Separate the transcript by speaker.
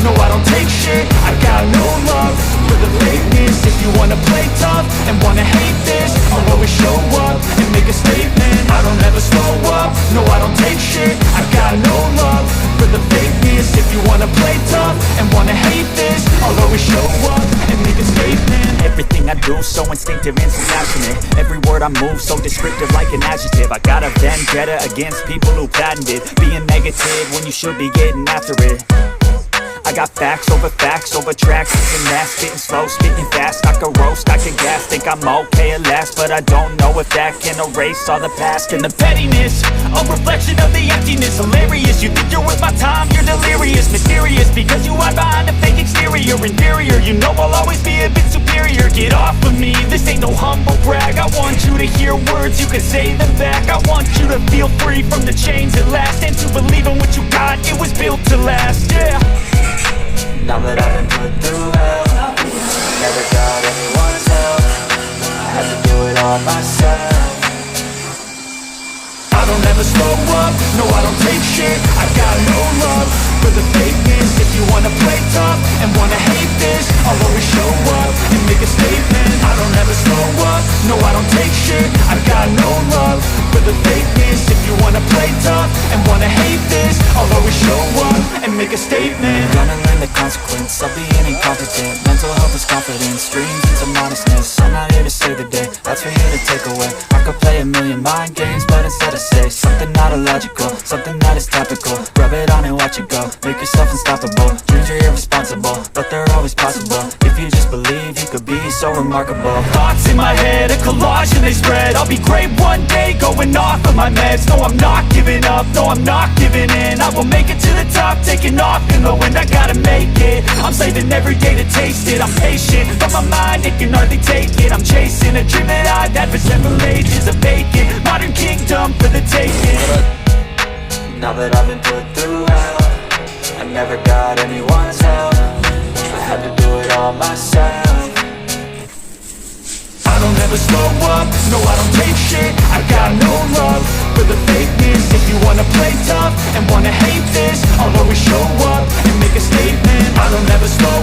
Speaker 1: no I don't take shit. I got no love for the fakeness. If you wanna play tough and wanna hate this, I'll always show up and make a statement. I don't ever slow up, no I don't take shit. I got no love for the fakeness. If you wanna play tough and wanna hate this, I'll always show up and make a statement. Everything I do so instinctive and so passionate. Every word I move so descriptive like an adjective. I got a vendetta against people who patented being negative when you should be getting after it. I got facts over tracks, and that spitting slow, spitting fast. I can roast, I can gas, think I'm okay at last, but I don't know if that can erase all the past. And the pettiness, a reflection of the emptiness. Hilarious, you think you're worth my time, you're delirious. Mysterious, because you hide behind a fake exterior. Inferior, you know I'll always be a bit superior. Get off of me, this ain't no humble brag. I want you to hear words, you can say them back. I want you to feel free from the chains at last, and to believe in what you got, it was built to last, yeah.
Speaker 2: Now that I've been put through hell, never got anyone's help. I had to do it all myself.
Speaker 1: I don't ever slow up, no I don't take shit. I got no love for the fakeness. If you wanna play tough and wanna hate this, I'll always show up and make a statement. I don't ever slow up, no I don't take shit. I got no love for the fakeness. If you wanna play tough and wanna hate this, I'll always show up and make a statement.
Speaker 2: Gonna learn the consequence of being incompetent. Mental health is confidence, dreams into modestness. I'm not here to save the day, that's for you to take away. I could play a million mind games, but instead I say something not illogical, something that is topical. Rub it on and watch it go, make yourself unstoppable. Dreams are irresponsible, but they're always possible. If you just believe, you could be so remarkable.
Speaker 1: Thoughts in my head, a collage and they spread. I'll be great one day, going off of my meds. No, I'm not giving up, no, I'm not giving in. I will make it to the top, taking off in the wind. I gotta make it, I'm saving every day to taste it. I'm patient, but my mind, it can hardly take it. I'm chasing a dream that I've had for several ages. A vacant, modern kingdom for the taking.
Speaker 2: Now that I've been put through hell, I never got anyone's help. I had to do it all myself.
Speaker 1: I don't ever slow up, no I don't take shit. I got no love for the fakeness. If you wanna play tough and wanna hate this, I'll always show up and make a statement. I don't ever slow